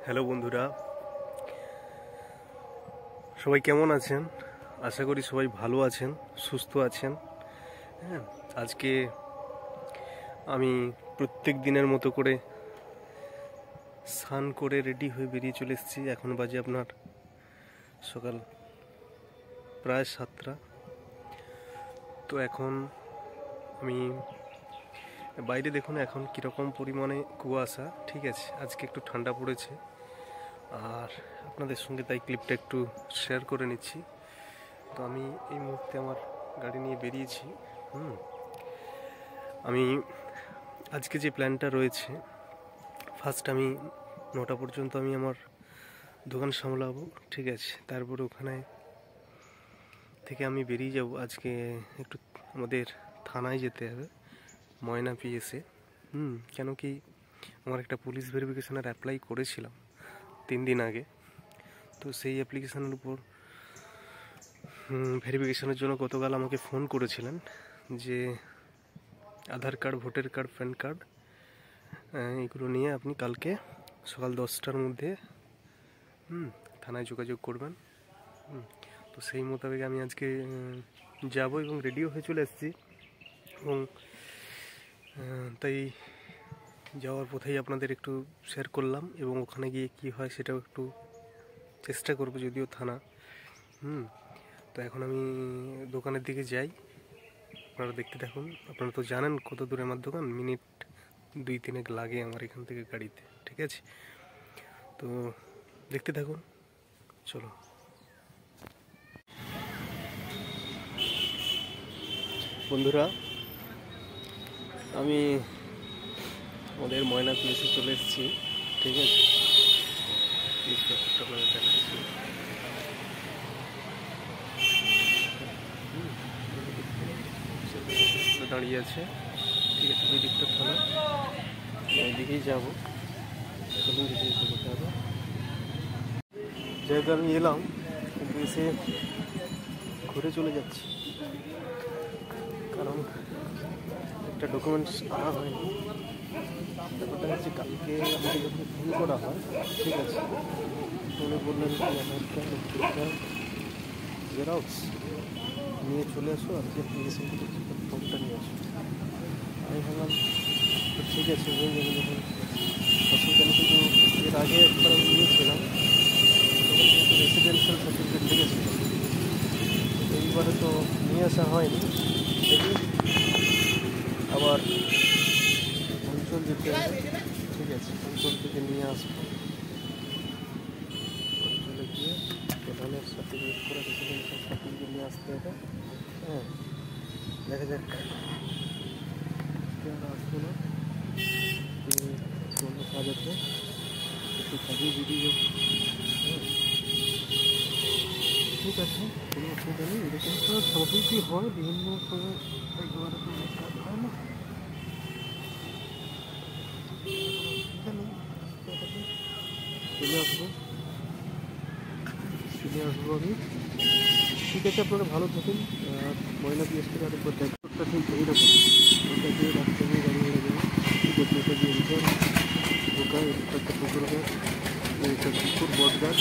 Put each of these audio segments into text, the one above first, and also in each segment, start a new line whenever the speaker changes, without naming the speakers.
Hello বন্ধুরা, সবাই কেমন আছেন? আশা করি সবাই ভালো আছেন, সুস্থ আছেন। হ্যাঁ, আজকে আমি প্রত্যেক দিনের মতো করে স্নান করে রেডি হয়ে বেরিয়ে চলে এসেছি। এখন বাজে আপনার সকাল প্রায় 7টা। তো এখন আমি বাইরে দেখুন এখন কীরকম পরিমাণে কুয়াশা। ঠিক আছে, আজকে একটু ঠান্ডা পড়েছে, আর আপনাদের সঙ্গে তাই ক্লিপটা একটু শেয়ার করে নিচ্ছি। তো আমি এই মুহূর্তে আমার গাড়ি নিয়ে বেরিয়েছি। আমি আজকে যে প্ল্যানটা রয়েছে, ফার্স্ট আমি 9টা পর্যন্ত আমি আমার দোকান সামলাবো। ঠিক আছে, তারপরে ওখানে থেকে আমি বেরিয়ে যাব। আজকে একটু আমাদের থানায় যেতে হবে, ময়না পিএসে। কেন কি আমার একটা পুলিশ ভেরিফিকেশনের অ্যাপ্লাই করেছিলাম 3 দিন আগে। তো সেই অ্যাপ্লিকেশনের উপর ভেরিফিকেশনের জন্য গতকাল আমাকে ফোন করেছিলেন যে Aadhaar card, voter card, PAN card এগুলো নিয়ে আপনি কালকে সকাল 10টার মধ্যে থানায় যোগাযোগ করবেন। তো সেই মোতাবেক আমি আজকে যাব এবং রেডিও হয়ে চলে এসেছি, এবং তাই যাওয়ার পথেই আপনাদের একটু শেয়ার করলাম, এবং ওখানে গিয়ে কি হয় সেটাও একটু চেষ্টা করব, যদিও থানা। তো এখন আমি দোকানের দিকে যাই, আপনারা দেখতে থাকুন। আপনারা তো জানেন কত দূরে আমার দোকান, মিনিট 2-3 লাগে আমার এখান থেকে গাড়িতে। ঠিক আছে, তো দেখতে থাকুন, চলো। বন্ধুরা, আমি আমাদের ময়না পিএসে চলে এসেছি। ঠিক আছে, দাঁড়িয়ে আছে। ঠিক আছে, ওই দিকটা থানা, ওইদিকেই যাবো। চলুন দিকে যেতে হবে। যেহেতু আমি এলাম, কিন্তু এসে ঘুরে চলে যাচ্ছি, কারণ একটা ডকুমেন্টস আনা হয়নি। ব্যাপারটা হচ্ছে, কালকে আমাকে যখন ফোন করা হয়, ঠিক আছে, উনি বললেন কি আধার কার্ড, ভোটার কার্ড, জেরক্স নিয়ে চলে আসো, আর যে অ্যাপ্লিকেশন ফর্মটা নিয়ে আসো। আমি ভাবলাম ঠিক আছে, হয়ে যাবে, যখন অসুবিধা নেই। কিন্তু এর আগে একবার আমি নিয়েছিলাম, তখন কিন্তু রেসিডেন্সিয়াল সার্টিফিকেট লেগেছিল। এইবারে তো নিয়ে আসা হয়নি, দেখি আবার অঞ্চল যেতে হবে। ঠিক আছে, অঞ্চল থেকে নিয়ে আসবো। অঞ্চলে গিয়ে প্রধানের সার্টিফিকেট করে রেসিডেন্সিয়াল সার্টিফিকেট নিয়ে আসতে হবে। হ্যাঁ, দেখা যাক, আসবো না, কোনো কাজ আছে, একটু কাজে বেরিয়ে যাবো। হ্যাঁ, ঠিক আছে, কোনো অসুবিধা নেই। এরকম তো স্বাভাবিকই হয়, বিভিন্ন সময় একবারে তো কাজ হয় না। চলে আসবো আমি। ঠিক আছে, আপনারা ভালো থাকুন। আর ময়না পিএস থেকে আরেকবার দেখা ঠিক এইরকম, ওটা দিয়ে রাস্তা দিয়ে গাড়ি ঘোড়া যাবে। ঠিক আছে, ওটা দিয়ে রিটার্ন ঢোকা, একটা পুকুর গাছ, একটা পুকুর বট গাছ,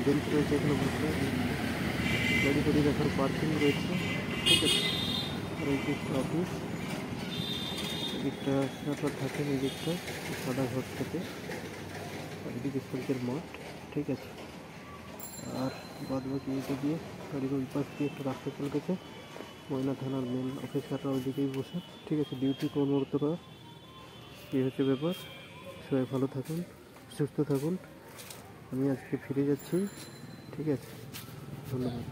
বেঞ্চ রয়েছে এখানে বসে, গাড়ি ফাড়ি রাখার পার্কিং রয়েছে। ঠিক আছে, আর এই দিকটা অফিস, এদিকটা আপনার থাকেন, এই দিকটা সাদা ঘর থেকে, আর এদিকে সূর্যের মাঠ। ঠিক আছে, আর বাদ বাকি এটা দিয়ে গাড়ির ওই পাশ দিয়ে একটা রাস্তা চলে গেছে। ময়না থানার মেন অফিসাররা ওইদিকেই বসে। ঠিক আছে, ডিউটি কর্মরতরা। এই হচ্ছে ব্যাপার। সবাই ভালো থাকুন, সুস্থ থাকুন। আমি আজকে ফিরে যাচ্ছি। ঠিক আছে, ধন্যবাদ।